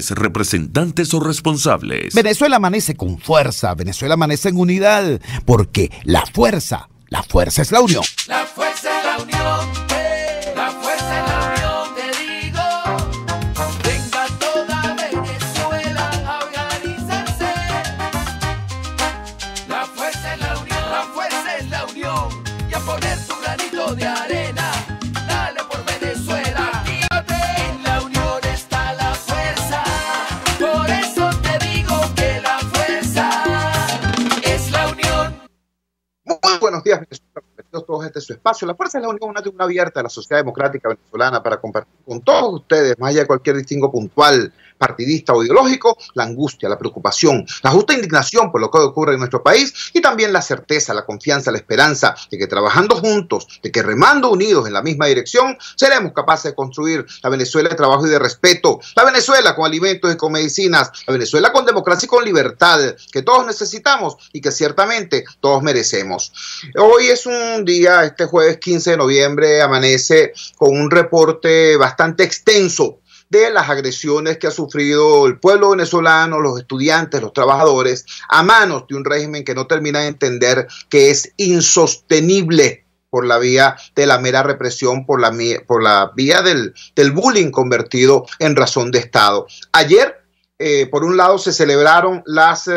autoridades, representantes o responsables. Venezuela amanece con fuerza, Venezuela amanece en unidad, porque la fuerza es la unión. La fuerza es la unión, la fuerza es la unión, te digo. Venga toda Venezuela a organizarse. La fuerza es la unión, la fuerza es la unión. Y a poner tu granito de arena, dale por Venezuela. En la unión está la fuerza, por eso te digo que la fuerza es la unión. Muy buenos días, Venezuela. Bienvenidos todos a este su espacio. La Fuerza es la Unión, una tribuna abierta de la sociedad democrática venezolana para compartir con todos ustedes, más allá de cualquier distingo puntual, partidista o ideológico, la angustia, la preocupación, la justa indignación por lo que ocurre en nuestro país y también la certeza, la confianza, la esperanza de que trabajando juntos, de que remando unidos en la misma dirección, seremos capaces de construir la Venezuela de trabajo y de respeto, la Venezuela con alimentos y con medicinas, la Venezuela con democracia y con libertad, que todos necesitamos y que ciertamente todos merecemos. Hoy es un día, este jueves 15 de noviembre, amanece con un reporte bastante extenso de las agresiones que ha sufrido el pueblo venezolano, los estudiantes, los trabajadores, a manos de un régimen que no termina de entender que es insostenible por la vía de la mera represión, por la vía del bullying convertido en razón de Estado. Ayer, por un lado, se celebraron las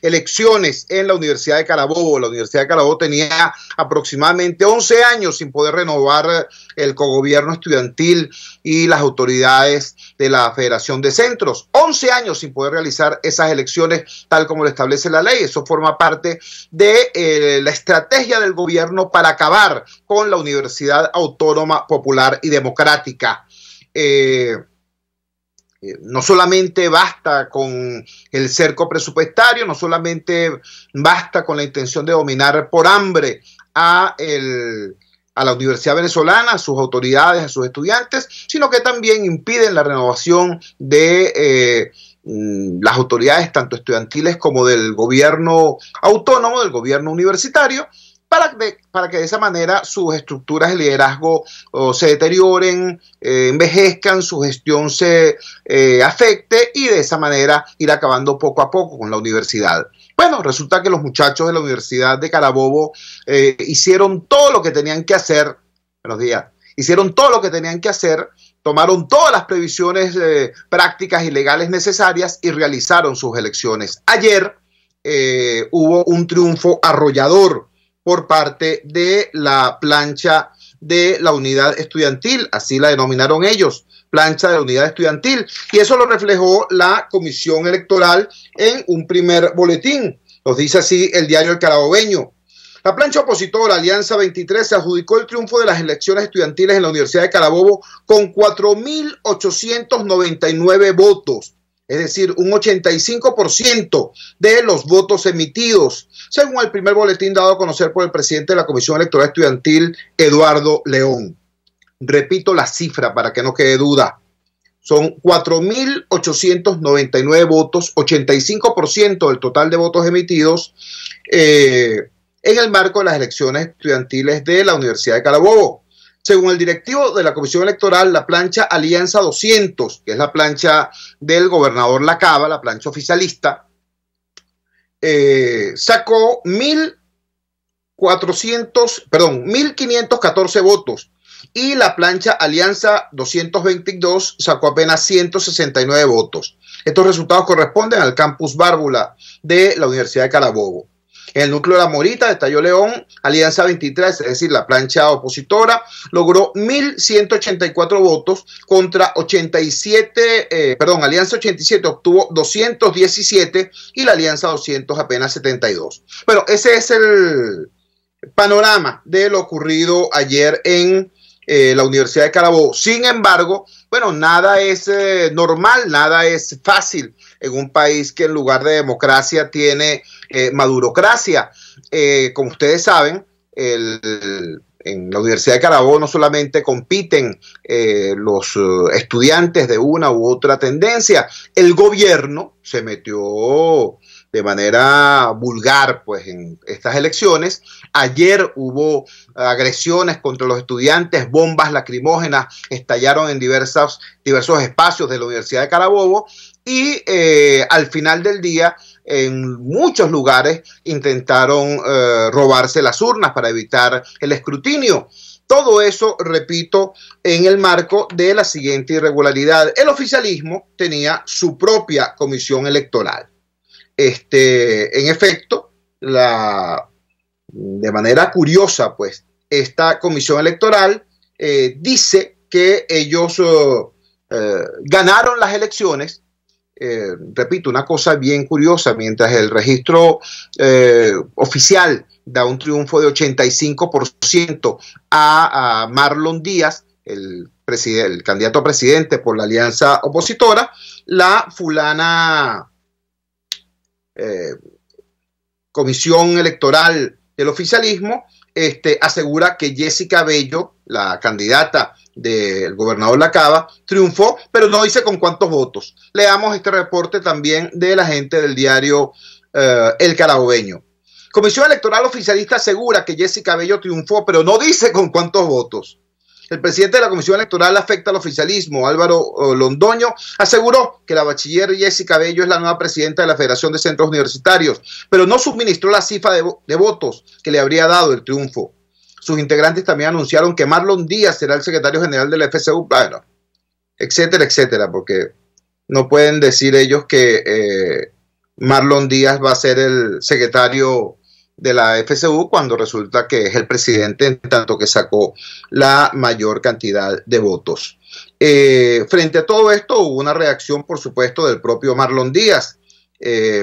elecciones en la Universidad de Carabobo. La Universidad de Carabobo tenía aproximadamente 11 años sin poder renovar el cogobierno estudiantil y las autoridades de la Federación de Centros. 11 años sin poder realizar esas elecciones tal como lo establece la ley. Eso forma parte de la estrategia del gobierno para acabar con la Universidad Autónoma Popular y Democrática. No solamente basta con el cerco presupuestario, no solamente basta con la intención de dominar por hambre a la Universidad Venezolana, a sus autoridades, a sus estudiantes, sino que también impiden la renovación de las autoridades tanto estudiantiles como del gobierno autónomo, del gobierno universitario, para que de esa manera sus estructuras de liderazgo se deterioren, envejezcan, su gestión se afecte y de esa manera ir acabando poco a poco con la universidad. Bueno, resulta que los muchachos de la Universidad de Carabobo hicieron todo lo que tenían que hacer, hicieron todo lo que tenían que hacer, tomaron todas las previsiones prácticas y legales necesarias y realizaron sus elecciones. Ayer hubo un triunfo arrollador por parte de la plancha de la unidad estudiantil, así la denominaron ellos, plancha de la unidad estudiantil, y eso lo reflejó la Comisión Electoral en un primer boletín. Nos dice así el diario El Carabobeño. La plancha opositora Alianza 23 se adjudicó el triunfo de las elecciones estudiantiles en la Universidad de Carabobo con 4.899 votos. Es decir, un 85% de los votos emitidos, según el primer boletín dado a conocer por el presidente de la Comisión Electoral Estudiantil, Eduardo León. Repito la cifra para que no quede duda. Son 4.899 votos, 85% del total de votos emitidos en el marco de las elecciones estudiantiles de la Universidad de Carabobo. Según el directivo de la Comisión Electoral, la plancha Alianza 200, que es la plancha del gobernador Lacaba, la plancha oficialista, sacó 1.514 votos y la plancha Alianza 222 sacó apenas 169 votos. Estos resultados corresponden al campus Bárbula de la Universidad de Carabobo. En el núcleo de La Morita de Tayo León, Alianza 23, es decir, la plancha opositora, logró 1.184 votos contra Alianza 87 obtuvo 217 y la Alianza 200 apenas 72. Bueno, ese es el panorama de lo ocurrido ayer en la Universidad de Carabobo. Sin embargo, bueno, nada es normal, nada es fácil en un país que en lugar de democracia tiene madurocracia. Como ustedes saben, en la Universidad de Carabobo no solamente compiten los estudiantes de una u otra tendencia, el gobierno se metió de manera vulgar pues en estas elecciones. Ayer hubo agresiones contra los estudiantes, bombas lacrimógenas estallaron en diversos espacios de la Universidad de Carabobo y al final del día en muchos lugares intentaron robarse las urnas para evitar el escrutinio. Todo eso, repito, en el marco de la siguiente irregularidad. El oficialismo tenía su propia comisión electoral. En efecto, de manera curiosa, pues, esta comisión electoral dice que ellos ganaron las elecciones. Repito, una cosa bien curiosa, mientras el registro oficial da un triunfo de 85% a Marlon Díaz, el candidato a presidente por la alianza opositora, la fulana comisión electoral del oficialismo asegura que Jessica Bello, la candidata del gobernador Lacaba, triunfó, pero no dice con cuántos votos. Leamos este reporte también de la gente del diario El Carabobeño. Comisión Electoral Oficialista asegura que Jessica Bello triunfó, pero no dice con cuántos votos. El presidente de la Comisión Electoral afecta al oficialismo, Álvaro Londoño, aseguró que la bachiller Jessica Bello es la nueva presidenta de la Federación de Centros Universitarios, pero no suministró la cifra de votos que le habría dado el triunfo. Sus integrantes también anunciaron que Marlon Díaz será el secretario general de la FCU, bueno, etcétera, etcétera, porque no pueden decir ellos que Marlon Díaz va a ser el secretario de la FCU cuando resulta que es el presidente, en tanto que sacó la mayor cantidad de votos. Frente a todo esto hubo una reacción, por supuesto, del propio Marlon Díaz.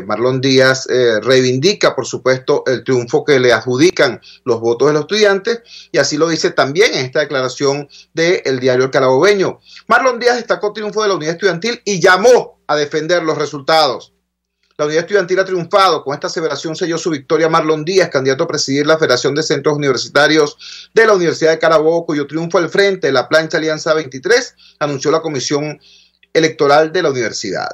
Marlon Díaz reivindica, por supuesto, el triunfo que le adjudican los votos de los estudiantes, y así lo dice también en esta declaración del diario El Carabobeño. Marlon Díaz destacó el triunfo de la unidad estudiantil y llamó a defender los resultados. La unidad estudiantil ha triunfado. Con esta aseveración selló su victoria Marlon Díaz, candidato a presidir la Federación de Centros Universitarios de la Universidad de Carabobo, cuyo triunfo al frente de la plancha Alianza 23 anunció la Comisión Electoral de la universidad.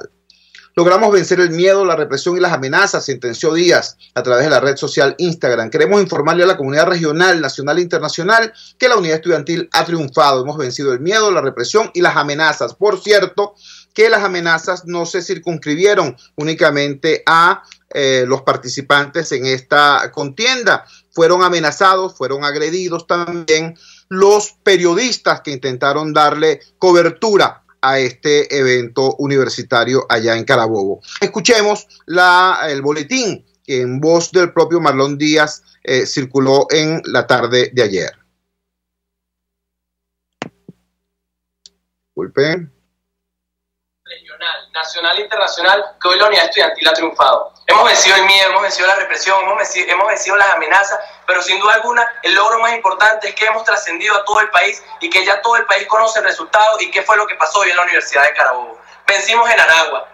Logramos vencer el miedo, la represión y las amenazas, sentenció Díaz a través de la red social Instagram. Queremos informarle a la comunidad regional, nacional e internacional que la unidad estudiantil ha triunfado. Hemos vencido el miedo, la represión y las amenazas. Por cierto, que las amenazas no se circunscribieron únicamente a los participantes en esta contienda. Fueron amenazados, fueron agredidos también los periodistas que intentaron darle cobertura a este evento universitario allá en Carabobo. Escuchemos el boletín que en voz del propio Marlon Díaz circuló en la tarde de ayer. Disculpen. Regional, nacional e internacional, que hoy la unidad estudiantil ha triunfado. Hemos vencido el miedo, hemos vencido la represión, hemos vencido las amenazas, pero sin duda alguna el logro más importante es que hemos trascendido a todo el país y que ya todo el país conoce el resultado y qué fue lo que pasó hoy en la Universidad de Carabobo. Vencimos en Aragua,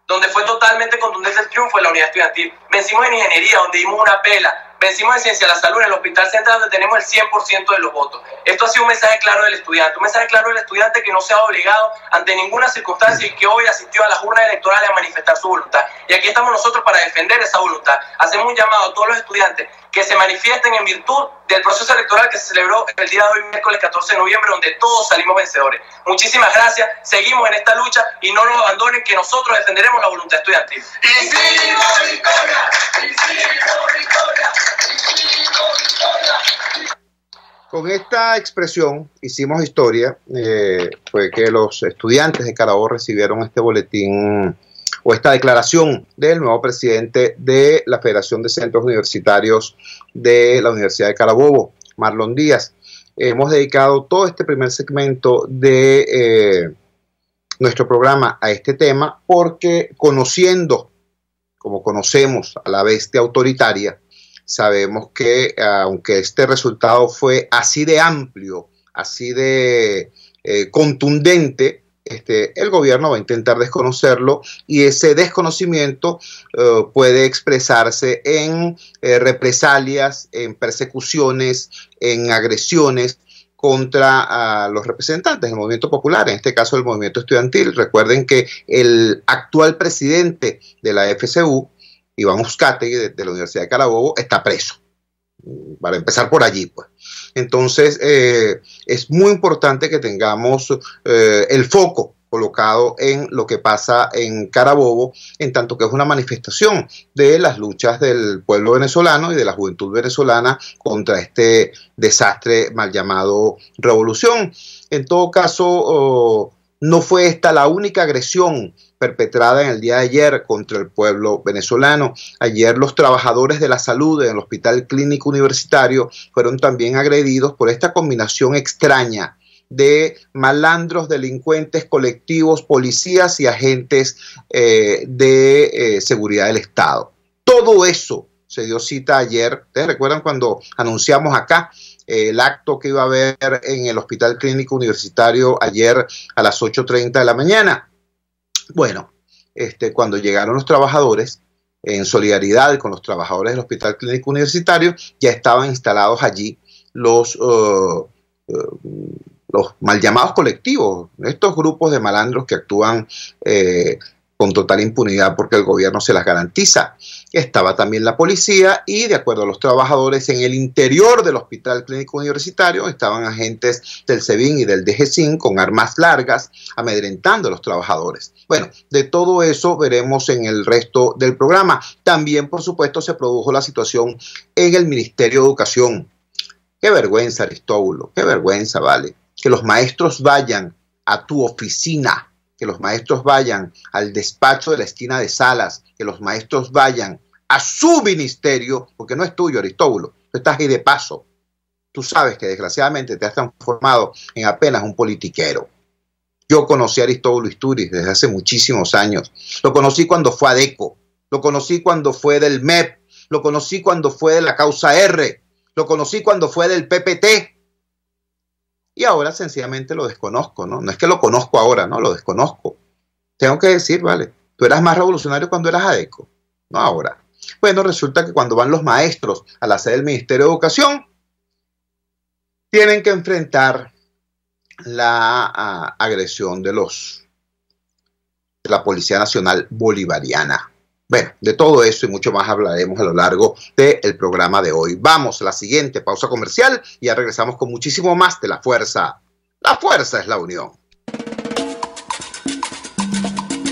donde fue totalmente contundente el triunfo de la unidad estudiantil. Vencimos en Ingeniería, donde dimos una pela. Vencimos en Ciencia de la Salud, en el Hospital Central, donde tenemos el 100% de los votos. Esto ha sido un mensaje claro del estudiante, un mensaje claro del estudiante que no se ha obligado ante ninguna circunstancia y que hoy asistió a las urnas electorales a manifestar su voluntad. Y aquí estamos nosotros para defender esa voluntad. Hacemos un llamado a todos los estudiantes que se manifiesten en virtud del proceso electoral que se celebró el día de hoy, miércoles 14 de noviembre, donde todos salimos vencedores. Muchísimas gracias, seguimos en esta lucha y no nos abandonen, que nosotros defenderemos la voluntad estudiantil. Y sigo victoria, y sigo victoria, y sigo victoria. Con esta expresión hicimos historia, fue que los estudiantes de Carabobo recibieron este boletín o esta declaración del nuevo presidente de la Federación de Centros Universitarios de la Universidad de Carabobo, Marlon Díaz. Hemos dedicado todo este primer segmento de nuestro programa a este tema porque conociendo, como conocemos a la bestia autoritaria, sabemos que aunque este resultado fue así de amplio, así de contundente, el gobierno va a intentar desconocerlo y ese desconocimiento puede expresarse en represalias, en persecuciones, en agresiones contra los representantes del movimiento popular, en este caso el movimiento estudiantil. Recuerden que el actual presidente de la FCU, Iván Uzcategui, de la Universidad de Carabobo, está preso. Para empezar por allí, pues. Entonces, es muy importante que tengamos el foco colocado en lo que pasa en Carabobo, en tanto que es una manifestación de las luchas del pueblo venezolano y de la juventud venezolana contra este desastre mal llamado revolución. En todo caso, no fue esta la única agresión perpetrada en el día de ayer contra el pueblo venezolano. Ayer los trabajadores de la salud en el Hospital Clínico Universitario fueron también agredidos por esta combinación extraña de malandros, delincuentes, colectivos, policías y agentes de seguridad del Estado. Todo eso se dio cita ayer. ¿Ustedes recuerdan cuando anunciamos acá el acto que iba a haber en el Hospital Clínico Universitario ayer a las 8:30 de la mañana? Bueno, cuando llegaron los trabajadores, en solidaridad con los trabajadores del Hospital Clínico Universitario, ya estaban instalados allí los mal llamados colectivos, estos grupos de malandros que actúan con total impunidad porque el gobierno se las garantiza. Estaba también la policía y, de acuerdo a los trabajadores, en el interior del Hospital Clínico Universitario estaban agentes del SEBIN y del DGCIN con armas largas amedrentando a los trabajadores. Bueno, de todo eso veremos en el resto del programa. También, por supuesto, se produjo la situación en el Ministerio de Educación. Qué vergüenza, Aristóbulo, qué vergüenza, ¿vale? Que los maestros vayan a tu oficina, que los maestros vayan al despacho de la esquina de Salas, que los maestros vayan a su ministerio, porque no es tuyo, Aristóbulo, tú estás ahí de paso. Tú sabes que desgraciadamente te has transformado en apenas un politiquero. Yo conocí a Aristóbulo Isturiz desde hace muchísimos años. Lo conocí cuando fue ADECO, lo conocí cuando fue del MEP, lo conocí cuando fue de la causa R, lo conocí cuando fue del PPT. Y ahora sencillamente lo desconozco, ¿no? No es que lo conozco ahora, no, lo desconozco. Tengo que decir, vale, tú eras más revolucionario cuando eras ADECO, no ahora. Bueno, resulta que cuando van los maestros a la sede del Ministerio de Educación, tienen que enfrentar la agresión de la Policía Nacional Bolivariana. Bueno, de todo eso y mucho más hablaremos a lo largo del programa de hoy. Vamos a la siguiente pausa comercial y ya regresamos con muchísimo más de La Fuerza. La fuerza es la unión.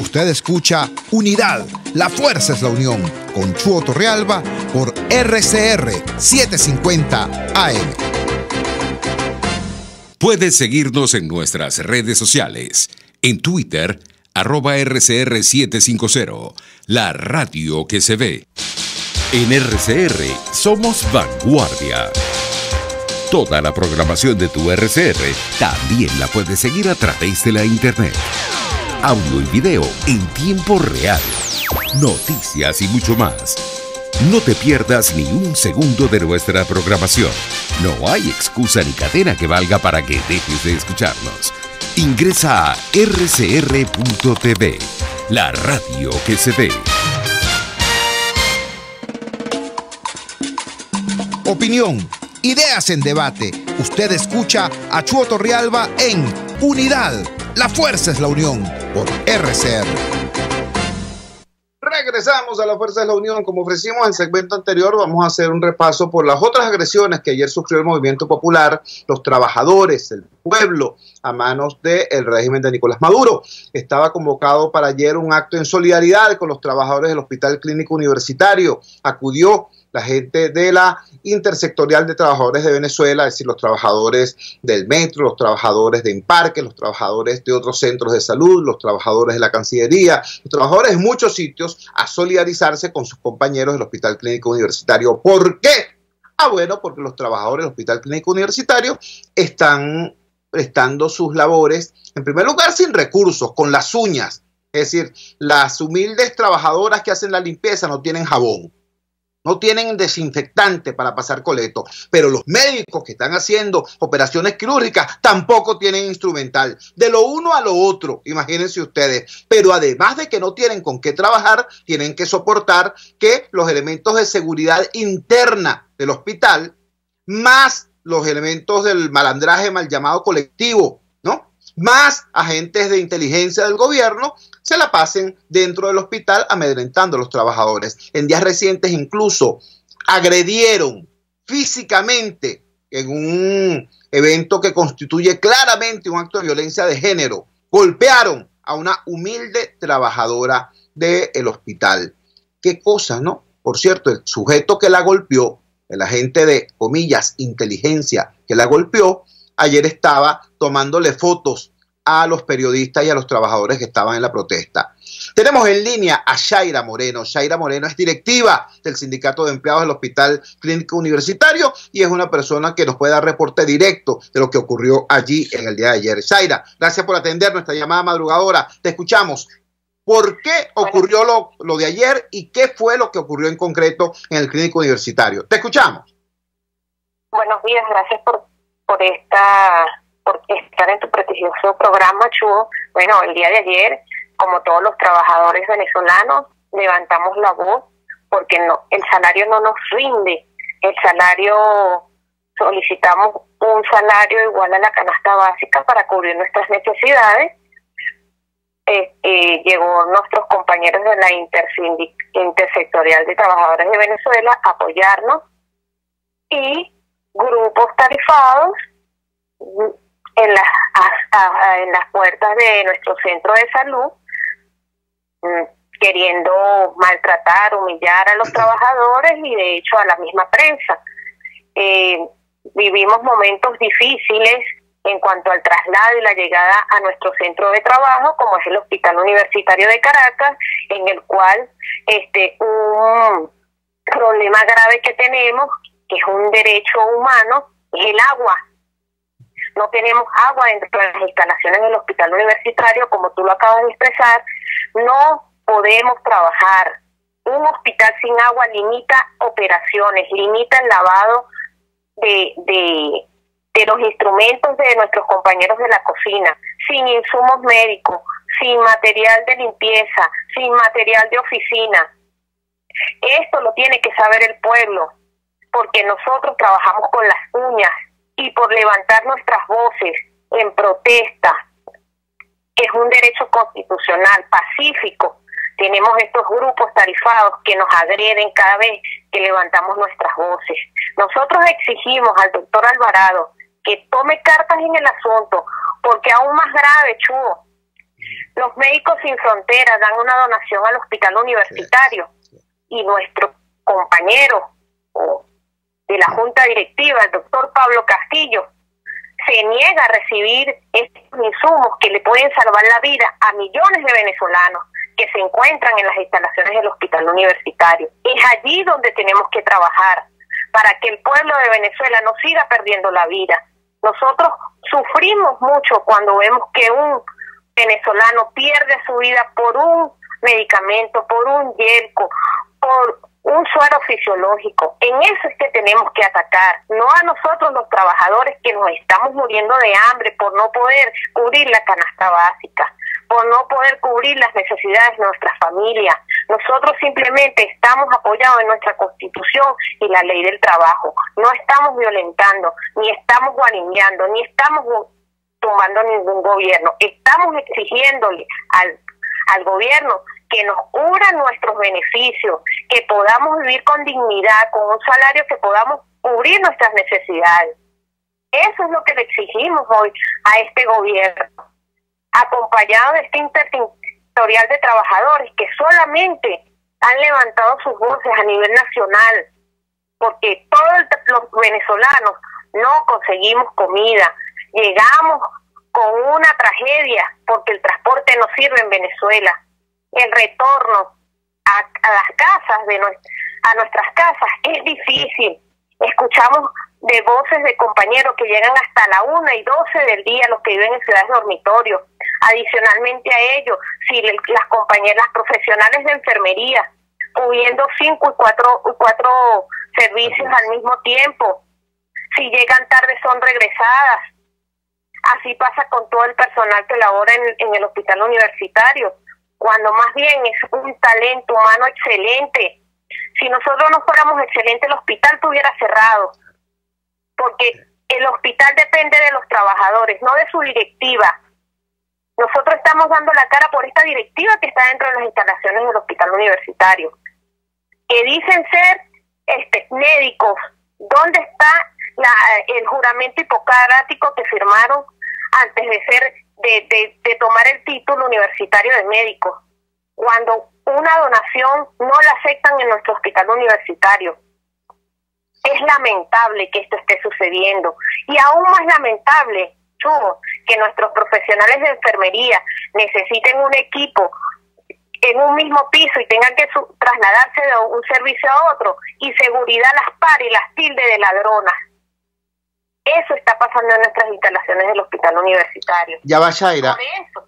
Usted escucha Unidad, la fuerza es la unión, con Chuo Torrealba por RCR 750 AM. Puedes seguirnos en nuestras redes sociales. En Twitter, @RCR750, la radio que se ve. En RCR somos vanguardia. Toda la programación de tu RCR también la puedes seguir a través de la internet. Audio y video en tiempo real. Noticias y mucho más. No te pierdas ni un segundo de nuestra programación. No hay excusa ni cadena que valga para que dejes de escucharnos. Ingresa a rcr.tv, la radio que se ve. Opinión, ideas en debate. Usted escucha a Chuo Torrealba en Unidad, la fuerza es la unión, por RCR. Regresamos a La Fuerza de la Unión. Como ofrecimos en el segmento anterior, vamos a hacer un repaso por las otras agresiones que ayer sufrió el movimiento popular, los trabajadores, el pueblo, a manos del régimen de Nicolás Maduro. Estaba convocado para ayer un acto en solidaridad con los trabajadores del Hospital Clínico Universitario. Acudió la gente de la Intersectorial de Trabajadores de Venezuela, es decir, los trabajadores del metro, los trabajadores de Imparque, los trabajadores de otros centros de salud, los trabajadores de la Cancillería, los trabajadores de muchos sitios, a solidarizarse con sus compañeros del Hospital Clínico Universitario. ¿Por qué? Bueno, porque los trabajadores del Hospital Clínico Universitario están prestando sus labores, en primer lugar, sin recursos, con las uñas. Es decir, las humildes trabajadoras que hacen la limpieza no tienen jabón, no tienen desinfectante para pasar coleto, pero los médicos que están haciendo operaciones quirúrgicas tampoco tienen instrumental. De lo uno a lo otro, imagínense ustedes. Pero además de que no tienen con qué trabajar, tienen que soportar que los elementos de seguridad interna del hospital, más los elementos del malandraje mal llamado colectivo, ¿no?, más agentes de inteligencia del gobierno, se la pasen dentro del hospital amedrentando a los trabajadores. En días recientes incluso agredieron físicamente en un evento que constituye claramente un acto de violencia de género golpearon a una humilde trabajadora del hospital. Qué cosa, ¿no? Por cierto, el sujeto que la golpeó, el agente de, comillas, inteligencia que la golpeó, ayer estaba tomándole fotos a los periodistas y a los trabajadores que estaban en la protesta. Tenemos en línea a Shaira Moreno. Shaira Moreno es directiva del Sindicato de Empleados del Hospital Clínico Universitario y es una persona que nos puede dar reporte directo de lo que ocurrió allí en el día de ayer. Shaira, gracias por atender nuestra llamada madrugadora. Te escuchamos. ¿Por qué ocurrió lo de ayer y qué fue lo que ocurrió en concreto en el Clínico Universitario? Te escuchamos. Buenos días, gracias por estar en tu prestigioso programa, Chuo. Bueno, el día de ayer, como todos los trabajadores venezolanos, levantamos la voz porque el salario no nos rinde. El salario, solicitamos un salario igual a la canasta básica para cubrir nuestras necesidades. Llegó nuestros compañeros de la Intersectorial de Trabajadores de Venezuela a apoyarnos y grupos tarifados en las puertas de nuestro centro de salud, queriendo maltratar, humillar a los trabajadores y de hecho a la misma prensa. Vivimos momentos difíciles en cuanto al traslado y la llegada a nuestro centro de trabajo, como es el Hospital Universitario de Caracas, en el cual un problema grave que tenemos, que es un derecho humano, es el agua. No tenemos agua dentro de las instalaciones del Hospital Universitario, como tú lo acabas de expresar. No podemos trabajar. Un hospital sin agua limita operaciones, limita el lavado de los instrumentos de nuestros compañeros de la cocina, sin insumos médicos, sin material de limpieza, sin material de oficina. Esto lo tiene que saber el pueblo, porque nosotros trabajamos con las uñas y por levantar nuestras voces en protesta, que es un derecho constitucional, pacífico. Tenemos estos grupos tarifados que nos agreden cada vez que levantamos nuestras voces. Nosotros exigimos al doctor Alvarado que tome cartas en el asunto, porque aún más grave, Chuo, los Médicos Sin Fronteras dan una donación al hospital universitario y nuestro compañero de la Junta Directiva, el doctor Pablo Castillo, se niega a recibir estos insumos que le pueden salvar la vida a millones de venezolanos que se encuentran en las instalaciones del hospital universitario. Es allí donde tenemos que trabajar para que el pueblo de Venezuela no siga perdiendo la vida. Nosotros sufrimos mucho cuando vemos que un venezolano pierde su vida por un medicamento, por un yelco, por un suero fisiológico. En eso es que tenemos que atacar, no a nosotros los trabajadores que nos estamos muriendo de hambre por no poder cubrir la canasta básica, por no poder cubrir las necesidades de nuestras familias. Nosotros simplemente estamos apoyados en nuestra Constitución y la ley del trabajo. No estamos violentando, ni estamos guariñando, ni estamos tomando ningún gobierno. Estamos exigiéndole al gobierno que nos cubra nuestros beneficios, que podamos vivir con dignidad, con un salario que podamos cubrir nuestras necesidades. Eso es lo que le exigimos hoy a este gobierno, acompañado de este Intersectorial de Trabajadores que solamente han levantado sus voces a nivel nacional, porque todos los venezolanos no conseguimos comida, llegamos con una tragedia porque el transporte no sirve en Venezuela. El retorno a las casas, a nuestras casas, es difícil. Escuchamos de voces de compañeros que llegan hasta la 1 y 12 del día, los que viven en ciudades dormitorios. Adicionalmente a ello, si las compañeras profesionales de enfermería, cubriendo 5 y 4 servicios al mismo tiempo, si llegan tarde son regresadas. Así pasa con todo el personal que labora en el hospital universitario, cuando más bien es un talento humano excelente. Si nosotros no fuéramos excelentes, el hospital estuviera cerrado, porque el hospital depende de los trabajadores, no de su directiva. Nosotros estamos dando la cara por esta directiva que está dentro de las instalaciones del hospital universitario, que dicen ser médicos. ¿Dónde está el juramento hipocrático que firmaron antes de ser de tomar el título universitario de médico, cuando una donación no la aceptan en nuestro hospital universitario. Es lamentable que esto esté sucediendo, y aún más lamentable, Chugo, que nuestros profesionales de enfermería necesiten un equipo en un mismo piso y tengan que trasladarse de un servicio a otro, y seguridad las pare y las tilde de ladronas. Eso está pasando en nuestras instalaciones del hospital universitario. Ya va, Shaira.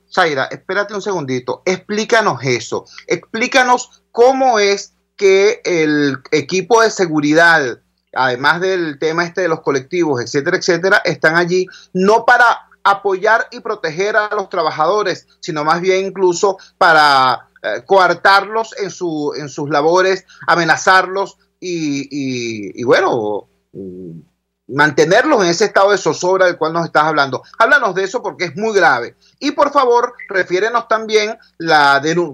Shaira, espérate un segundito. Explícanos eso. Explícanos cómo es que el equipo de seguridad, además del tema de los colectivos, etcétera, etcétera, están allí no para apoyar y proteger a los trabajadores, sino más bien incluso para coartarlos en sus labores, amenazarlos y bueno, mantenerlos en ese estado de zozobra del cual nos estás hablando. Háblanos de eso porque es muy grave. Y por favor, refiérenos también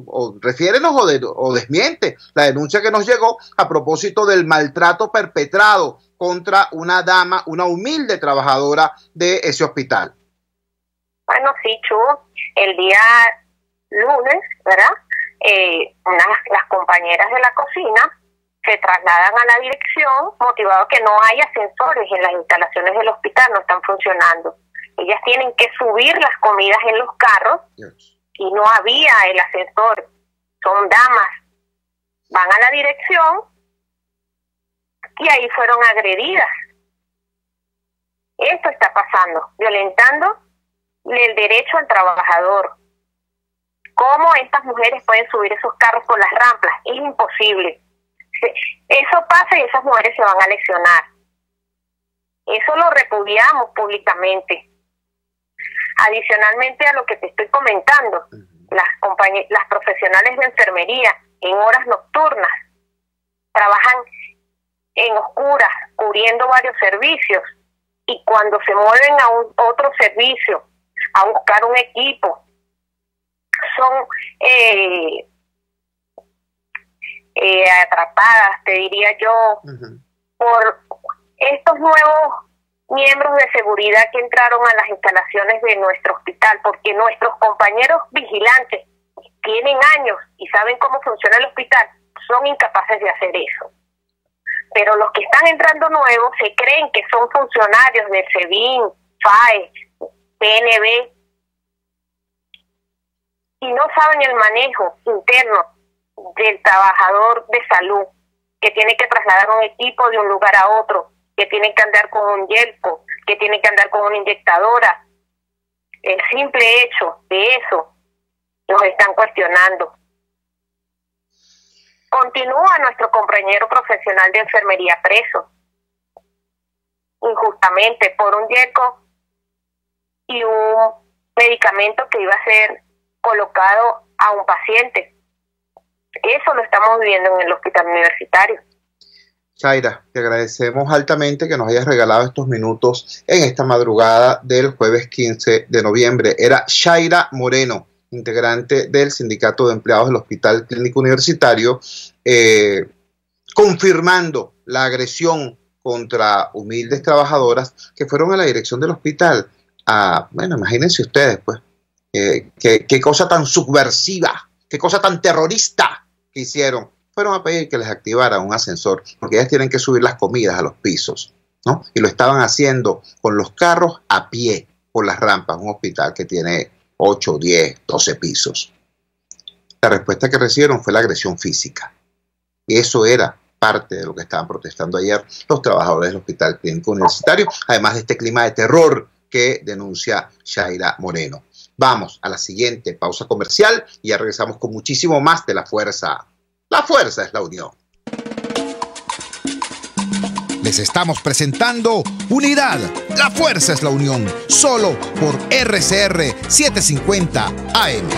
o desmiente la denuncia que nos llegó a propósito del maltrato perpetrado contra una dama, una humilde trabajadora de ese hospital. Bueno, sí, Chugo, el día lunes, ¿verdad? Las compañeras de la cocina se trasladan a la dirección motivado que no hay ascensores en las instalaciones del hospital, no están funcionando. Ellas tienen que subir las comidas en los carros y no había el ascensor. Son damas. Van a la dirección y ahí fueron agredidas. Esto está pasando, violentando el derecho al trabajador. ¿Cómo estas mujeres pueden subir esos carros por las rampas? Es imposible. Eso pasa y esas mujeres se van a lesionar. Eso lo repudiamos públicamente. Adicionalmente a lo que te estoy comentando, las profesionales de enfermería en horas nocturnas trabajan en oscuras, cubriendo varios servicios, y cuando se mueven a otro servicio a buscar un equipo, son atrapadas, te diría yo, por estos nuevos miembros de seguridad que entraron a las instalaciones de nuestro hospital, porque nuestros compañeros vigilantes tienen años y saben cómo funciona el hospital, son incapaces de hacer eso. Pero los que están entrando nuevos se creen que son funcionarios del SEBIN, FAE, PNB, y no saben el manejo interno del trabajador de salud, que tiene que trasladar un equipo de un lugar a otro, que tiene que andar con un yelpo, que tiene que andar con una inyectadora. El simple hecho de eso nos están cuestionando. Continúa nuestro compañero profesional de enfermería preso, injustamente, por un yelpo y un medicamento que iba a ser colocado a un paciente. Eso lo estamos viviendo en el hospital universitario. Shaira, te agradecemos altamente que nos hayas regalado estos minutos en esta madrugada del jueves 15 de noviembre. Era Shaira Moreno, integrante del Sindicato de Empleados del Hospital Clínico Universitario, confirmando la agresión contra humildes trabajadoras que fueron a la dirección del hospital. Bueno, imagínense ustedes, pues, qué cosa tan subversiva, qué cosa tan terrorista que hicieron. Fueron a pedir que les activaran un ascensor, porque ellas tienen que subir las comidas a los pisos, ¿no? Y lo estaban haciendo con los carros a pie por las rampas, un hospital que tiene 8, 10, 12 pisos. La respuesta que recibieron fue la agresión física. Y eso era parte de lo que estaban protestando ayer los trabajadores del Hospital Clínico Universitario, además de este clima de terror que denuncia Shaira Moreno. Vamos a la siguiente pausa comercial y ya regresamos con muchísimo más de La Fuerza. La fuerza es la unión. Les estamos presentando Unidad. La fuerza es la unión. Solo por RCR 750 AM.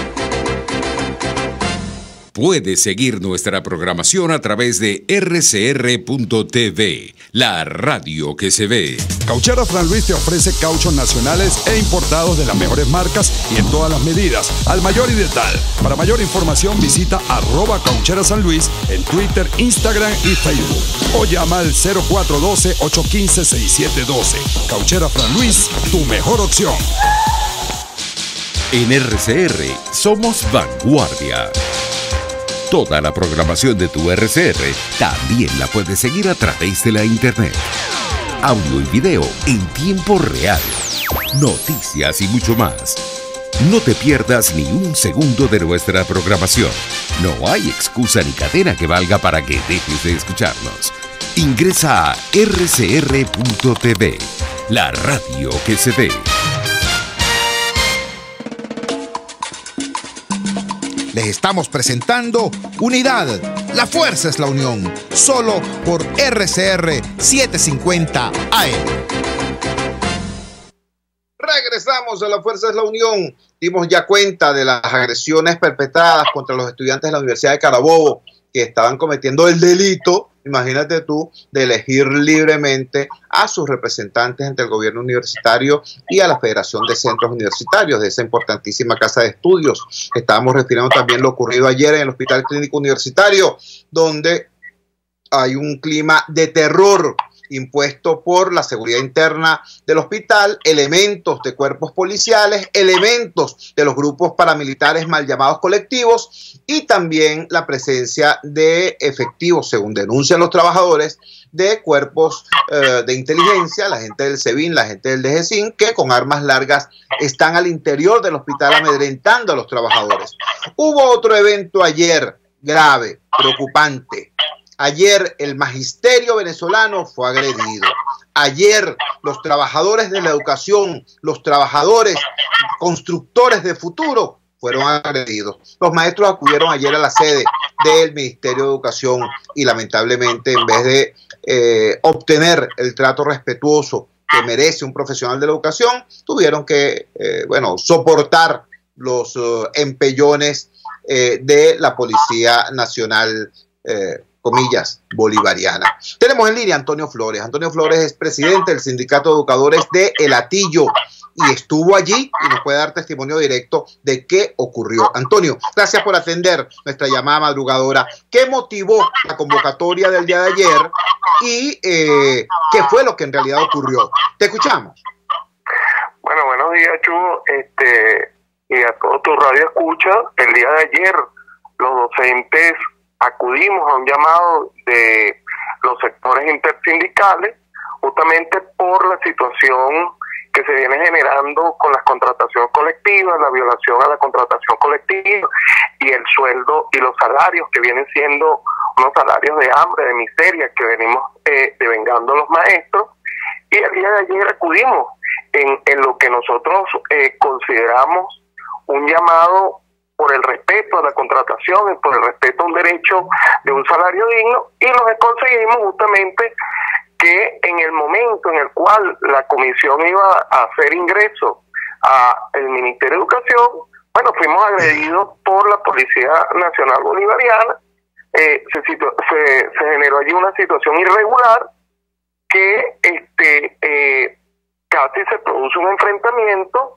Puedes seguir nuestra programación a través de rcr.tv, la radio que se ve. Cauchera Fran Luis te ofrece cauchos nacionales e importados de las mejores marcas y en todas las medidas, al mayor y de tal. Para mayor información visita @caucherasanluis en Twitter, Instagram y Facebook. O llama al 0412-815-6712. Cauchera Fran Luis, tu mejor opción. En RCR somos vanguardia. Toda la programación de tu RCR también la puedes seguir a través de la internet. Audio y video en tiempo real. Noticias y mucho más. No te pierdas ni un segundo de nuestra programación. No hay excusa ni cadena que valga para que dejes de escucharnos. Ingresa a rcr.tv, la radio que se ve. Les estamos presentando Unidad. La fuerza es la unión. Solo por RCR 750 AM. Regresamos a La Fuerza es la Unión. Dimos ya cuenta de las agresiones perpetradas contra los estudiantes de la Universidad de Carabobo que estaban cometiendo el delito, imagínate tú, de elegir libremente a sus representantes ante el gobierno universitario y a la Federación de Centros Universitarios de esa importantísima casa de estudios. Estábamos refiriendo también lo ocurrido ayer en el Hospital Clínico Universitario, donde hay un clima de terror impuesto por la seguridad interna del hospital, elementos de cuerpos policiales, elementos de los grupos paramilitares mal llamados colectivos y también la presencia de efectivos, según denuncian los trabajadores, de cuerpos de inteligencia, la gente del SEBIN, la gente del DGCIN, que con armas largas están al interior del hospital amedrentando a los trabajadores. Hubo otro evento ayer grave, preocupante. Ayer el magisterio venezolano fue agredido. Ayer los trabajadores de la educación, los trabajadores constructores de futuro fueron agredidos. Los maestros acudieron ayer a la sede del Ministerio de Educación y lamentablemente en vez de obtener el trato respetuoso que merece un profesional de la educación, tuvieron que soportar los empellones de la Policía Nacional comillas, bolivariana. Tenemos en línea a Antonio Flores. Antonio Flores es presidente del Sindicato de Educadores de El Hatillo y estuvo allí y nos puede dar testimonio directo de qué ocurrió. Antonio, gracias por atender nuestra llamada madrugadora. ¿Qué motivó la convocatoria del día de ayer y qué fue lo que en realidad ocurrió? Te escuchamos. Bueno, buenos días, Chugo, y a todo tu radio escucha. El día de ayer los docentes acudimos a un llamado de los sectores intersindicales justamente por la situación que se viene generando con las contrataciones colectivas, la violación a la contratación colectiva y el sueldo y los salarios que vienen siendo unos salarios de hambre, de miseria que venimos devengando los maestros. Y el día de ayer acudimos en lo que nosotros consideramos un llamado por el respeto a la contratación y por el respeto a un derecho de un salario digno, y nos conseguimos justamente que en el momento en el cual la comisión iba a hacer ingreso al Ministerio de Educación, bueno, fuimos agredidos por la Policía Nacional Bolivariana. Se generó allí una situación irregular que casi se produce un enfrentamiento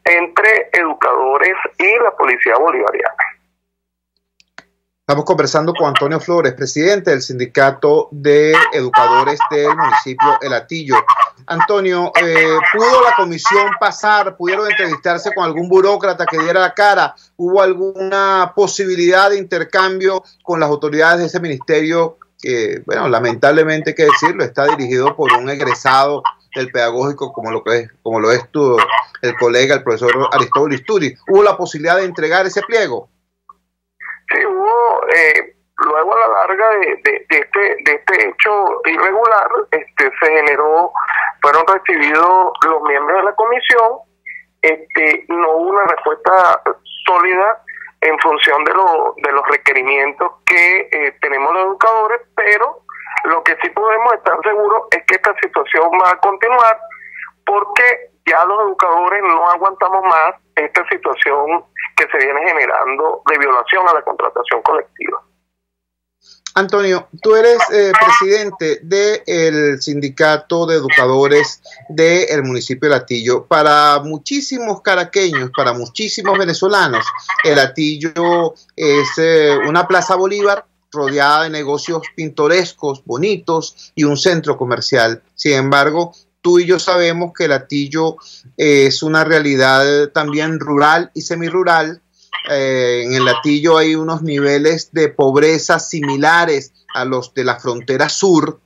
entre educadores y la Policía Bolivariana. Estamos conversando con Antonio Flores, presidente del Sindicato de Educadores del municipio El Hatillo. Antonio, ¿pudo la comisión pasar? ¿Pudieron entrevistarse con algún burócrata que diera la cara? ¿Hubo alguna posibilidad de intercambio con las autoridades de ese ministerio que, bueno, lamentablemente hay que decirlo, está dirigido por un egresado del pedagógico como lo es el colega, el profesor Aristóbulo Isturi? ¿Hubo la posibilidad de entregar ese pliego? Sí, hubo, luego a la larga de este hecho irregular, fueron recibidos los miembros de la comisión, no hubo una respuesta sólida en función de los requerimientos que tenemos los educadores, pero lo que sí podemos estar seguros es que esta situación va a continuar porque ya los educadores no aguantamos más esta situación que se viene generando de violación a la contratación colectiva. Antonio, tú eres presidente del Sindicato de Educadores del municipio de El Hatillo. Para muchísimos caraqueños, para muchísimos venezolanos, El Hatillo es una plaza Bolívar rodeada de negocios pintorescos, bonitos y un centro comercial. Sin embargo, Tú y yo sabemos que Latillo es una realidad también rural y semirural. En el Latillo hay unos niveles de pobreza similares a los de la frontera sur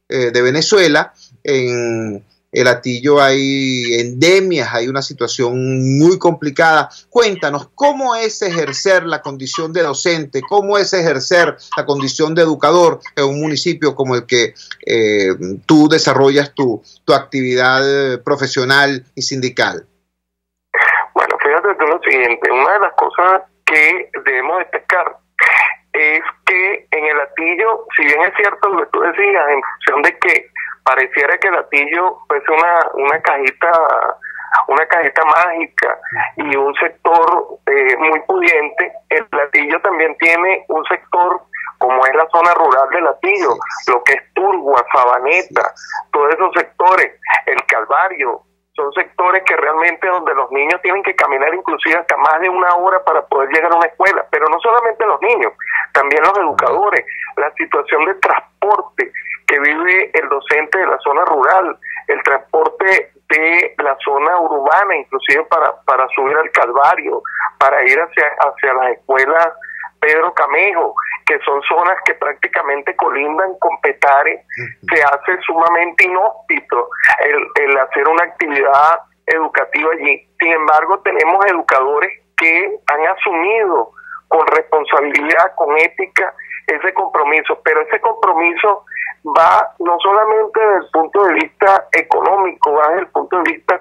de Venezuela. En el Latillo hay endemias, hay una situación muy complicada. Cuéntanos, ¿cómo es ejercer la condición de docente? ¿Cómo es ejercer la condición de educador en un municipio como el que tú desarrollas tu actividad profesional y sindical? Bueno, fíjate tú lo siguiente, una de las cosas que debemos destacar es que en el Latillo, si bien es cierto lo que tú decías, en función de que pareciera que el Latillo fuese una cajita mágica y un sector muy pudiente, el Latillo también tiene un sector como es la zona rural de Latillo, lo que es Turgua, Sabaneta, todos esos sectores, el Calvario, son sectores que realmente donde los niños tienen que caminar inclusive hasta más de una hora para poder llegar a una escuela, pero no solamente los niños, también los educadores, la situación de transporte que vive el docente de la zona rural, el transporte de la zona urbana, inclusive para subir al Calvario, para ir hacia las escuelas Pedro Camejo, que son zonas que prácticamente colindan con Petare. Se hace sumamente inhóspito el hacer una actividad educativa allí. Sin embargo, tenemos educadores que han asumido con responsabilidad, con ética, ese compromiso, pero ese compromiso va no solamente desde el punto de vista económico, va desde el punto de vista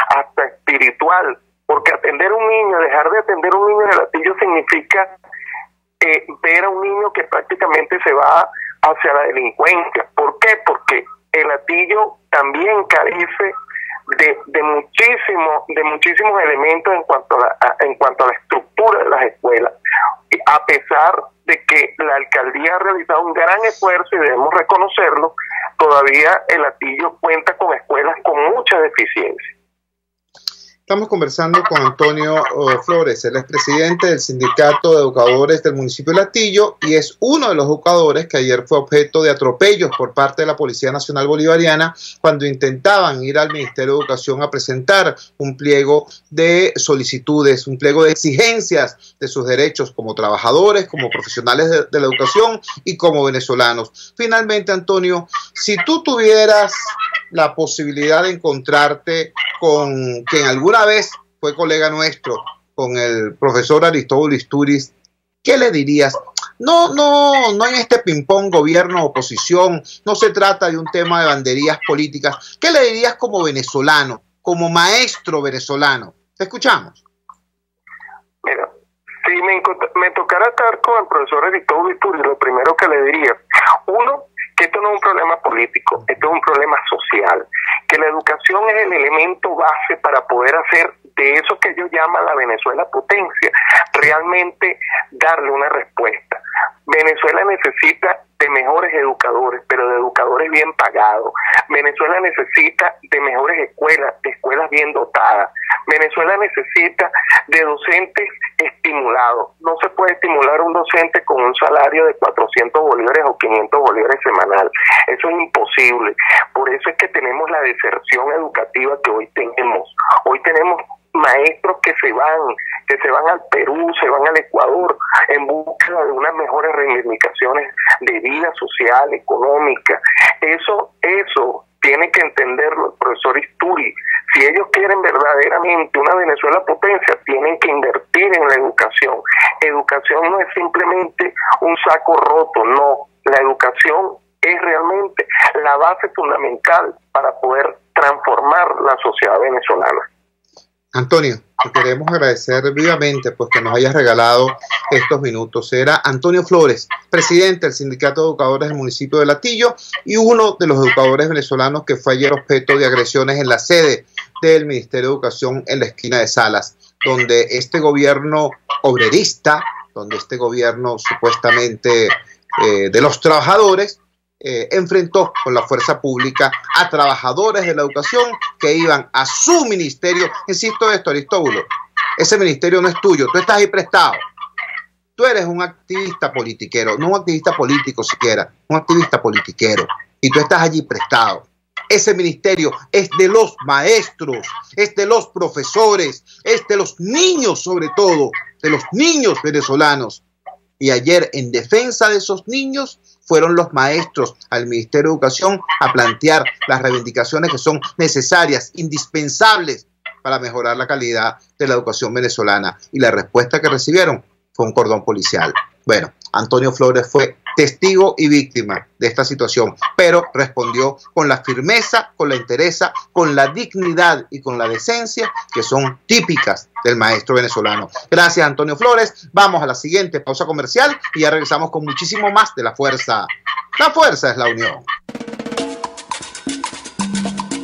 hasta espiritual, porque atender a un niño, dejar de atender a un niño en el Latillo significa ver a un niño que prácticamente se va hacia la delincuencia. ¿Por qué? Porque el Latillo también carece de muchísimos elementos en cuanto a la estructura de las escuelas, a pesar de que la alcaldía ha realizado un gran esfuerzo y debemos reconocerlo, todavía el Latillo cuenta con escuelas con mucha deficiencia. Estamos conversando con Antonio Flores, él es presidente del Sindicato de Educadores del municipio de Latillo y es uno de los educadores que ayer fue objeto de atropellos por parte de la Policía Nacional Bolivariana cuando intentaban ir al Ministerio de Educación a presentar un pliego de solicitudes, un pliego de exigencias de sus derechos como trabajadores, como profesionales de la educación y como venezolanos. Finalmente, Antonio, si tú tuvieras la posibilidad de encontrarte con quien alguna vez fue colega nuestro, con el profesor Aristóbulo Isturiz, ¿qué le dirías? No en este ping-pong gobierno-oposición, no se trata de un tema de banderías políticas. ¿Qué le dirías como venezolano, como maestro venezolano? ¿Te escuchamos? Mira, si me tocara estar con el profesor Aristóbulo Isturiz, lo primero que le diría, uno, que esto no es un problema político, esto es un problema social, que la educación es el elemento base para poder hacer de eso que ellos llaman la Venezuela potencia, realmente darle una respuesta. Venezuela necesita de mejores educadores, pero de educadores bien pagados. Venezuela necesita de mejores escuelas, de escuelas bien dotadas. Venezuela necesita de docentes estimulados. No se puede estimular a un docente con un salario de 400 bolívares o 500 bolívares semanal. Eso es imposible. Por eso es que tenemos la deserción educativa que hoy tenemos. Hoy tenemos maestros que se van al Perú, se van al Ecuador en busca de unas mejores reivindicaciones de vida social, económica. Eso tiene que entenderlo el profesor Isturiz. Si ellos quieren verdaderamente una Venezuela potencia, tienen que invertir en la educación. Educación no es simplemente un saco roto, no. La educación es realmente la base fundamental para poder transformar la sociedad venezolana. Antonio, te queremos agradecer vivamente pues que nos hayas regalado estos minutos. Era Antonio Flores, presidente del Sindicato de Educadores del municipio de Latillo y uno de los educadores venezolanos que fue ayer objeto de agresiones en la sede del Ministerio de Educación en la esquina de Salas, donde este gobierno obrerista, donde este gobierno supuestamente de los trabajadores, enfrentó con la fuerza pública a trabajadores de la educación que iban a su ministerio. Insisto esto, Aristóbulo, ese ministerio no es tuyo, tú estás ahí prestado. Tú eres un activista politiquero, no un activista político siquiera, un activista politiquero, y tú estás allí prestado. Ese ministerio es de los maestros, es de los profesores, es de los niños, sobre todo, de los niños venezolanos. Y ayer, en defensa de esos niños, fueron los maestros al Ministerio de Educación a plantear las reivindicaciones que son necesarias, indispensables para mejorar la calidad de la educación venezolana. Y la respuesta que recibieron fue un cordón policial. Bueno, Antonio Flores fue testigo y víctima de esta situación, pero respondió con la firmeza, con la entereza, con la dignidad y con la decencia que son típicas del maestro venezolano. Gracias, Antonio Flores. Vamos a la siguiente pausa comercial y ya regresamos con muchísimo más de La Fuerza. La fuerza es la unión.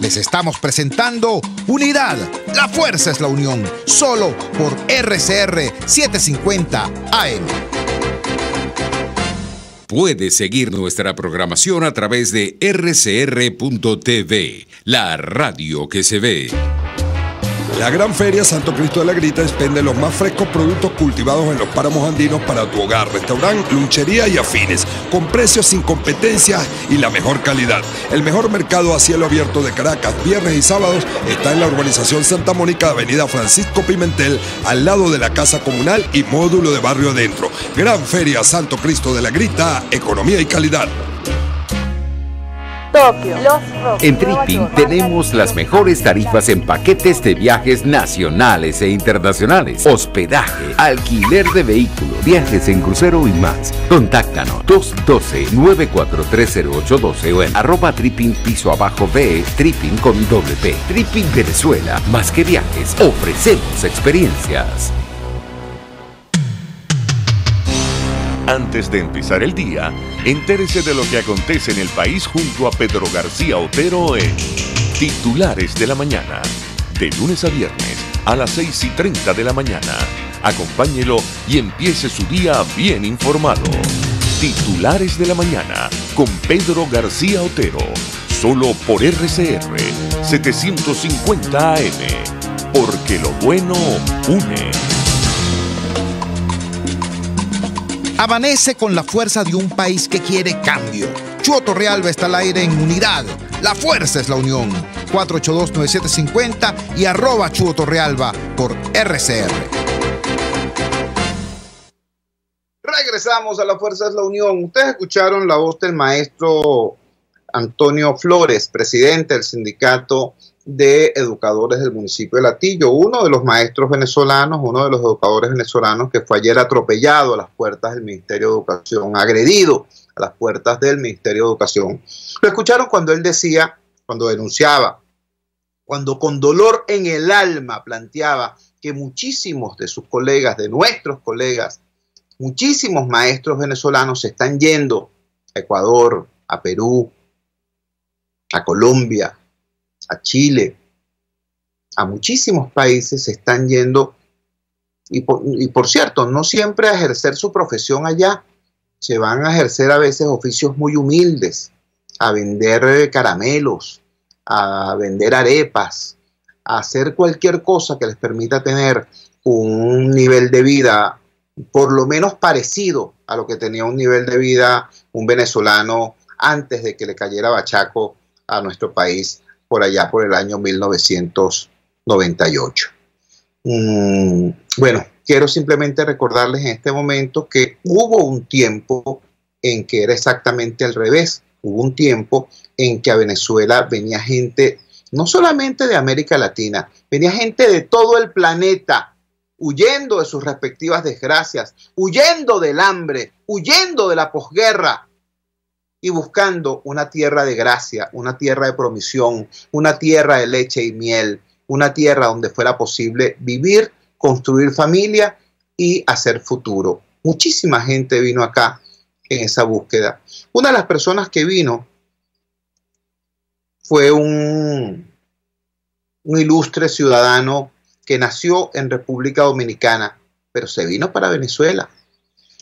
Les estamos presentando Unidad. La fuerza es la unión. Solo por RCR 750 AM. Puedes seguir nuestra programación a través de rcr.tv, la radio que se ve. La Gran Feria Santo Cristo de la Grita expende los más frescos productos cultivados en los páramos andinos para tu hogar, restaurante, lunchería y afines, con precios sin competencia y la mejor calidad. El mejor mercado a cielo abierto de Caracas, viernes y sábados, está en la urbanización Santa Mónica, avenida Francisco Pimentel, al lado de la Casa Comunal y módulo de Barrio Adentro. Gran Feria Santo Cristo de la Grita, economía y calidad. Tokio, Los Roques, En Tripping tenemos las mejores tarifas en paquetes de viajes nacionales e internacionales, hospedaje, alquiler de vehículos, viajes en crucero y más. Contáctanos 212-9430812 o en @Tripping piso abajo B, Tripping con doble P. Tripping Venezuela, más que viajes, ofrecemos experiencias. Antes de empezar el día, entérese de lo que acontece en el país junto a Pedro García Otero en Titulares de la Mañana. De lunes a viernes a las 6:30 de la mañana. Acompáñelo y empiece su día bien informado. Titulares de la Mañana con Pedro García Otero. Solo por RCR 750 AM. Porque lo bueno une. Amanece con la fuerza de un país que quiere cambio. Chuo Torrealba está al aire en Unidad. La fuerza es la unión. 482-9750 y @Chuo Torrealba por RCR. Regresamos a La Fuerza es la Unión. Ustedes escucharon la voz del maestro Antonio Flores, presidente del Sindicato de Educadores del municipio de Latillo, uno de los maestros venezolanos, uno de los educadores venezolanos que fue ayer atropellado a las puertas del Ministerio de Educación, agredido a las puertas del Ministerio de Educación. Lo escucharon cuando él decía, cuando denunciaba, cuando con dolor en el alma planteaba que muchísimos de sus colegas, de nuestros colegas, muchísimos maestros venezolanos se están yendo a Ecuador, a Perú, a Colombia, a Chile, a muchísimos países se están yendo y por cierto, no siempre a ejercer su profesión allá, se van a ejercer a veces oficios muy humildes, a vender caramelos, a vender arepas, a hacer cualquier cosa que les permita tener un nivel de vida por lo menos parecido a lo que tenía un nivel de vida un venezolano antes de que le cayera bachaco a nuestro país por allá por el año 1998. Bueno, quiero simplemente recordarles en este momento que hubo un tiempo en que era exactamente al revés. Hubo un tiempo en que a Venezuela venía gente, no solamente de América Latina, venía gente de todo el planeta, huyendo de sus respectivas desgracias, huyendo del hambre, huyendo de la posguerra, y buscando una tierra de gracia, una tierra de promisión, una tierra de leche y miel, una tierra donde fuera posible vivir, construir familia y hacer futuro. Muchísima gente vino acá en esa búsqueda. Una de las personas que vino fue un ilustre ciudadano que nació en República Dominicana, pero se vino para Venezuela.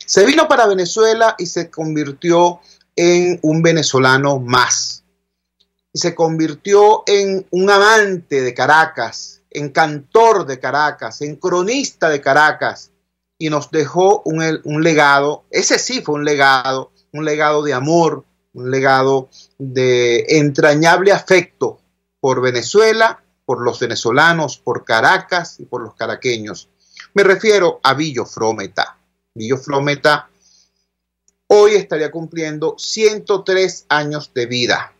Se vino para Venezuela y se convirtió en un venezolano más. Y se convirtió en un amante de Caracas, en cantor de Caracas, en cronista de Caracas. Y nos dejó un legado, ese sí fue un legado de amor, un legado de entrañable afecto por Venezuela, por los venezolanos, por Caracas y por los caraqueños. Me refiero a Billo Frometa. Billo Frometa hoy estaría cumpliendo 103 años de vida.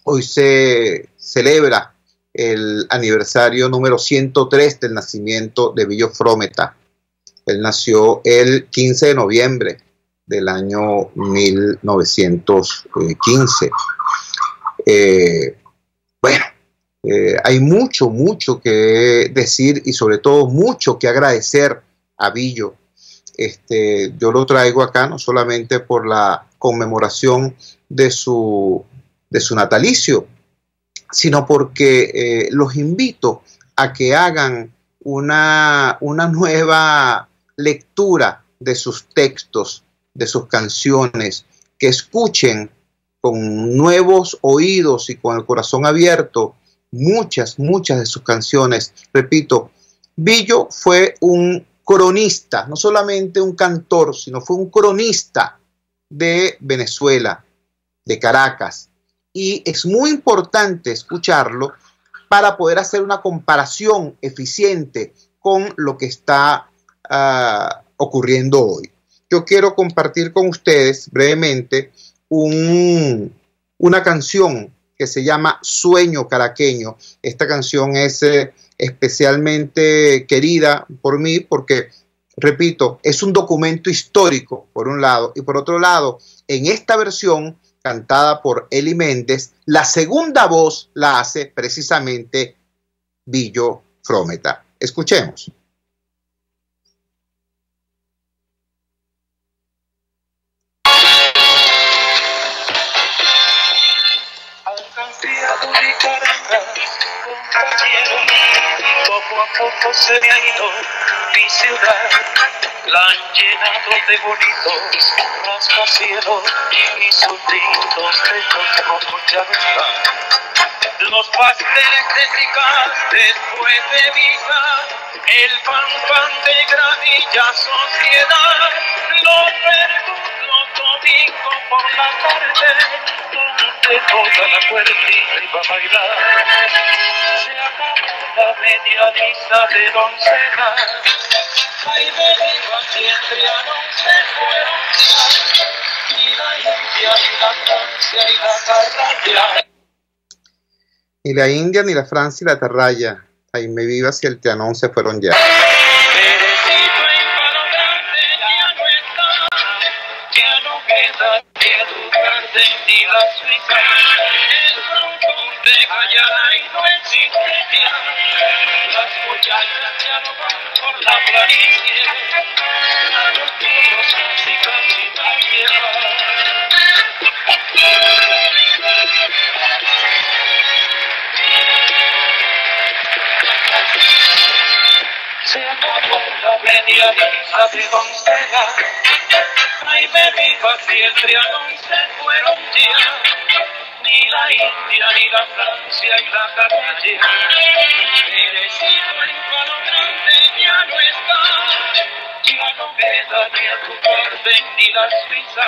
Hoy se celebra el aniversario número 103 del nacimiento de Billo Frometa. Él nació el 15 de noviembre del año 1915. Hay mucho que decir y sobre todo mucho que agradecer a Billo. Yo lo traigo acá no solamente por la conmemoración de su natalicio, sino porque los invito a que hagan una nueva lectura de sus textos, de sus canciones, que escuchen con nuevos oídos y con el corazón abierto muchas de sus canciones. Repito, Billo fue un cronista, no solamente un cantor, sino fue un cronista de Venezuela, de Caracas. Y es muy importante escucharlo para poder hacer una comparación eficiente con lo que está ocurriendo hoy. Yo quiero compartir con ustedes brevemente una canción que se llama Sueño Caraqueño. Esta canción es especialmente querida por mí porque, repito, es un documento histórico, por un lado, y por otro lado, en esta versión cantada por Eli Méndez, la segunda voz la hace precisamente Billo Frometa. Escuchemos. Poco a poco se me ha ido mi ciudad, la han llenado de bonitos rascacielos y súbditos de los ya no están. Los pasteles de tricas después de misa, el pan de granilla sociedad, los verdes los domingos por la tarde, donde toda la cuerdita iba a bailar. Se acabó la media lista de doncella, ay me digo siempre a no se fueron ya, ni la India, ni la Francia, y la Tarraya. Ni la India, ni la Francia, y la Tarraya, ay me vivas y el Trianón se fueron ya. Ni la Suiza, el roncón de Guyana y no existe ya. Las muchachas ya no van por la planicie, a los toros casi nadie va. Se acabó la media lista de doncella, ay me viva si el Trianón se fueron ya, ni la India, ni la Francia y la Tarraya. Perecito en Palo Grande ya no está, ya no queda ni a tu parte ni la Suiza,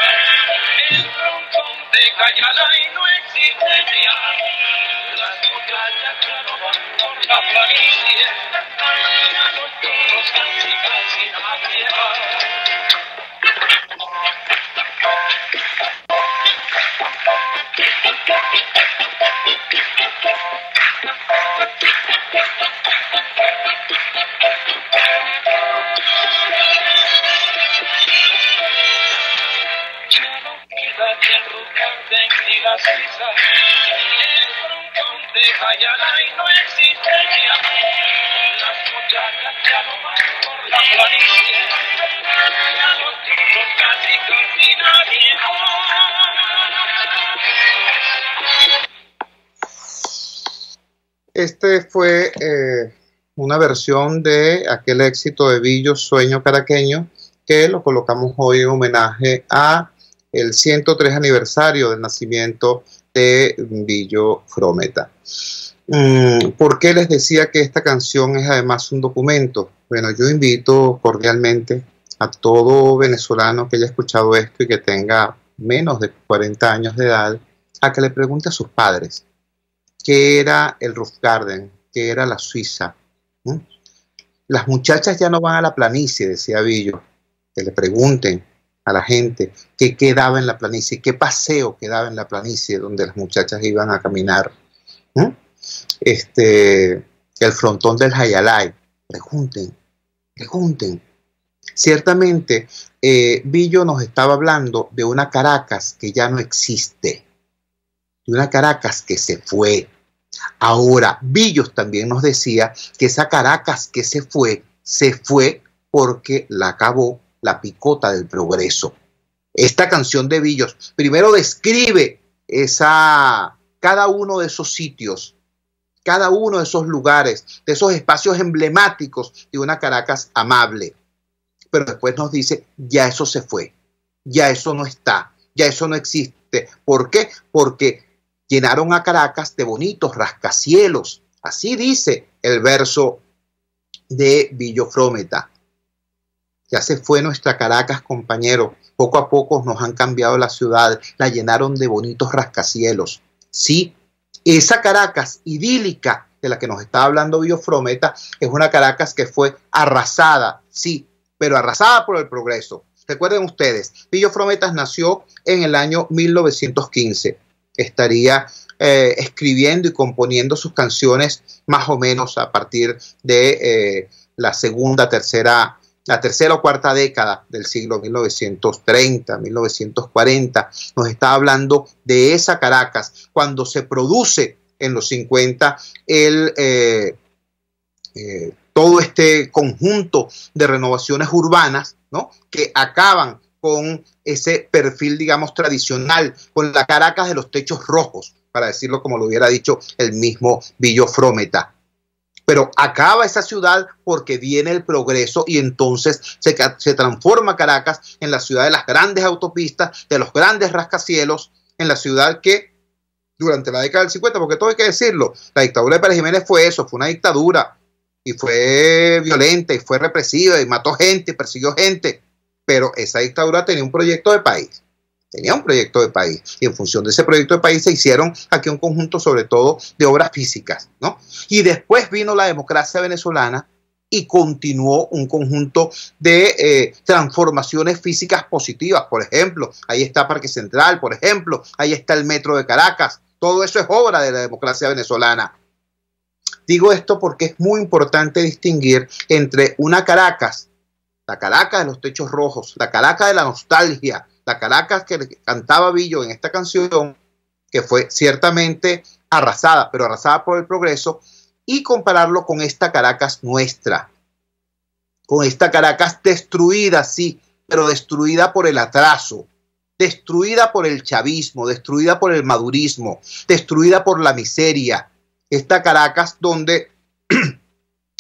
el frontón de Cayala y no existe ya. Las muchachas ya no van por la planicie, ya los toros casi nadie va. Ni la Suiza, el frontón de Cayala y no existe ya. Las muchachas ya no van por la planicie, ya los chicos casi nadie va. Este fue una versión de aquel éxito de Billo, Sueño Caraqueño, que lo colocamos hoy en homenaje a el 103 aniversario del nacimiento de Billo Frometa. ¿Por qué les decía que esta canción es además un documento? Bueno, yo invito cordialmente a todo venezolano que haya escuchado esto y que tenga menos de 40 años de edad a que le pregunte a sus padres qué era el Roof Garden, qué era la Suiza. Las muchachas ya no van a la planicie, decía Billo, que le pregunten a la gente qué quedaba en la planicie, qué paseo quedaba en la planicie donde las muchachas iban a caminar. El frontón del Jayalay, pregunten. Ciertamente, Billo nos estaba hablando de una Caracas que ya no existe, de una Caracas que se fue. Ahora, Billos también nos decía que esa Caracas que se fue porque la acabó la picota del progreso. Esta canción de Billos primero describe cada uno de esos sitios, cada uno de esos lugares, de esos espacios emblemáticos de una Caracas amable. Pero después nos dice, ya eso se fue, ya eso no está, ya eso no existe. ¿Por qué? Porque llenaron a Caracas de bonitos rascacielos. Así dice el verso de Billo Frometa. Ya se fue nuestra Caracas, compañero. Poco a poco nos han cambiado la ciudad, la llenaron de bonitos rascacielos. Sí, esa Caracas idílica de la que nos estaba hablando Billo Frometa es una Caracas que fue arrasada, sí, pero arrasada por el progreso. Recuerden ustedes, Billo Frometa nació en el año 1915. Estaría escribiendo y componiendo sus canciones más o menos a partir de la tercera o cuarta década del siglo 1930, 1940. Nos está hablando de esa Caracas cuando se produce en los 50 todo este conjunto de renovaciones urbanas, ¿no?, que acaban con ese perfil, digamos, tradicional, con la Caracas de los techos rojos, para decirlo como lo hubiera dicho el mismo Billo Frometa. Pero acaba esa ciudad porque viene el progreso y entonces se transforma Caracas en la ciudad de las grandes autopistas, de los grandes rascacielos, en la ciudad que durante la década del 50, porque todo hay que decirlo, la dictadura de Pérez Jiménez fue eso, fue una dictadura y fue violenta y fue represiva y mató gente, persiguió gente, pero esa dictadura tenía un proyecto de país. Y en función de ese proyecto de país se hicieron aquí un conjunto sobre todo de obras físicas, ¿no? Y después vino la democracia venezolana y continuó un conjunto de transformaciones físicas positivas. Por ejemplo, ahí está Parque Central, por ejemplo, ahí está el Metro de Caracas. Todo eso es obra de la democracia venezolana. Digo esto porque es muy importante distinguir entre una Caracas, la Caracas de los techos rojos, la Caracas de la nostalgia, la Caracas que cantaba Billo en esta canción, que fue ciertamente arrasada, pero arrasada por el progreso, y compararlo con esta Caracas nuestra, con esta Caracas destruida, sí, pero destruida por el atraso, destruida por el chavismo, destruida por el madurismo, destruida por la miseria. Esta Caracas donde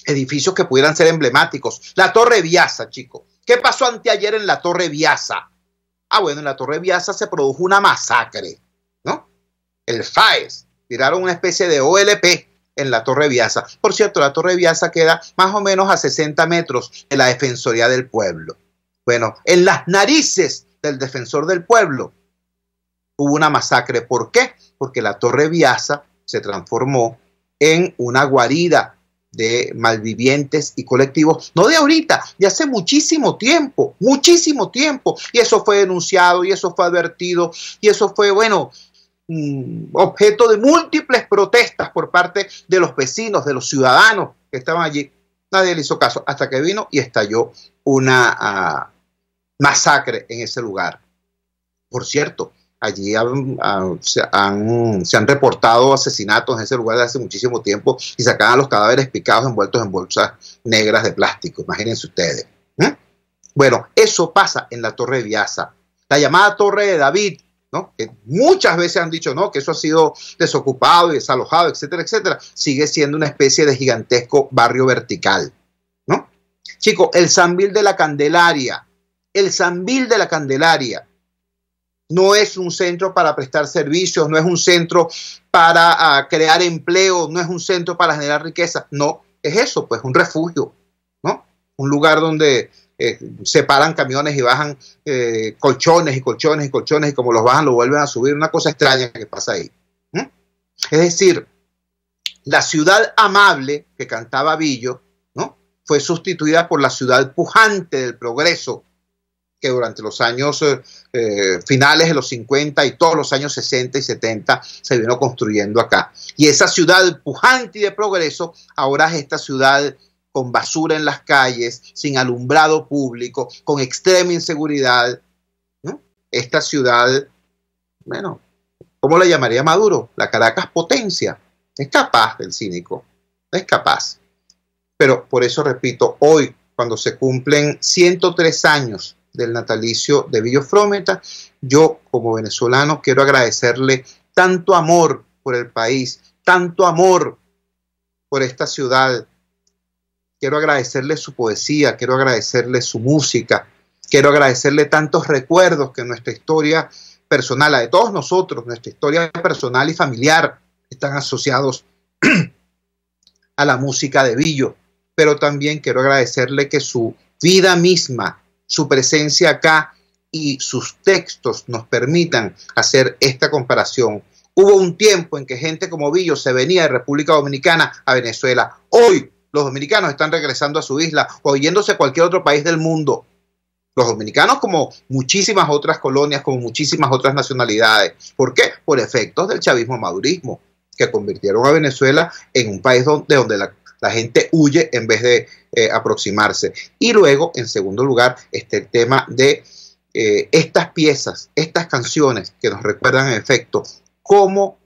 edificios que pudieran ser emblemáticos. La Torre Biasa, chicos. ¿Qué pasó anteayer en la Torre Biasa? Bueno, en la Torre Biasa se produjo una masacre, ¿no? El FAES, tiraron una especie de OLP en la Torre Biasa. Por cierto, la Torre Biasa queda más o menos a 60 metros de la Defensoría del Pueblo. Bueno, en las narices del Defensor del Pueblo hubo una masacre. ¿Por qué? Porque la Torre Biasa se transformó en una guarida de malvivientes y colectivos, no de ahorita, de hace muchísimo tiempo, y eso fue denunciado, y eso fue advertido, y eso fue, bueno, objeto de múltiples protestas por parte de los vecinos, de los ciudadanos que estaban allí. Nadie le hizo caso, hasta que vino y estalló una masacre en ese lugar. Por cierto, allí se han reportado asesinatos en ese lugar desde hace muchísimo tiempo y sacaban los cadáveres picados envueltos en bolsas negras de plástico. Imagínense ustedes. Bueno, eso pasa en la Torre Biasa. La llamada Torre de David, ¿no?, que muchas veces han dicho, ¿no?, que eso ha sido desocupado y desalojado, etcétera, etcétera, sigue siendo una especie de gigantesco barrio vertical, ¿no? Chicos, el Sambil de la Candelaria, no es un centro para prestar servicios, no es un centro para crear empleo, no es un centro para generar riqueza, no, es eso, pues un refugio, ¿no? Un lugar donde separan camiones y bajan colchones y colchones y colchones, y como los bajan lo vuelven a subir, una cosa extraña que pasa ahí. Es decir, la ciudad amable que cantaba Billo, ¿no?, fue sustituida por la ciudad pujante del progreso, que durante los años finales de los 50 y todos los años 60 y 70 se vino construyendo acá. Y esa ciudad pujante y de progreso ahora es esta ciudad con basura en las calles, sin alumbrado público, con extrema inseguridad, ¿no? Esta ciudad, bueno, ¿cómo la llamaría Maduro? La Caracas potencia. Es capaz del cínico, es capaz. Pero por eso repito, hoy, cuando se cumplen 103 años del natalicio de Billo Frometa, yo como venezolano quiero agradecerle tanto amor por el país, tanto amor por esta ciudad. Quiero agradecerle su poesía, quiero agradecerle su música, quiero agradecerle tantos recuerdos que nuestra historia personal, la de todos nosotros, nuestra historia personal y familiar, están asociados a la música de Billo. Pero también quiero agradecerle que su vida misma, su presencia acá y sus textos nos permitan hacer esta comparación. Hubo un tiempo en que gente como Billo se venía de República Dominicana a Venezuela. Hoy los dominicanos están regresando a su isla o yéndose a cualquier otro país del mundo. Los dominicanos, como muchísimas otras colonias, como muchísimas otras nacionalidades. ¿Por qué? Por efectos del chavismo-madurismo, que convirtieron a Venezuela en un país donde la gente huye en vez de aproximarse. Y luego, en segundo lugar, está el tema de estas piezas, estas canciones que nos recuerdan en efecto cómo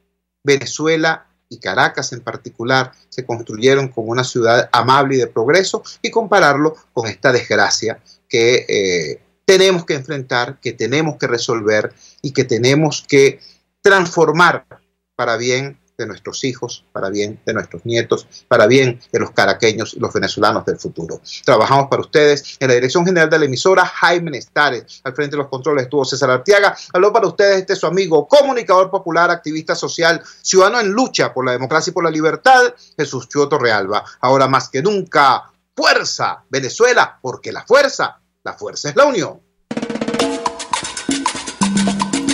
Venezuela y Caracas en particular se construyeron como una ciudad amable y de progreso, y compararlo con esta desgracia que tenemos que enfrentar, que tenemos que resolver y que tenemos que transformar para bien de nuestros hijos, para bien de nuestros nietos, para bien de los caraqueños y los venezolanos del futuro. Trabajamos para ustedes. En la dirección general de la emisora, Jaime Nestares. Al frente de los controles estuvo César Arteaga. Habló para ustedes su amigo, comunicador popular, activista social, ciudadano en lucha por la democracia y por la libertad, Jesús Chúo Torrealba. Ahora más que nunca, fuerza, Venezuela, porque la fuerza es la unión.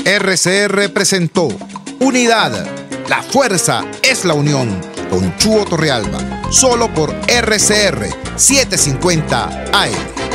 RCR presentó Unidad. La fuerza es la unión, con Chúo Torrealba, solo por RCR 750 AM.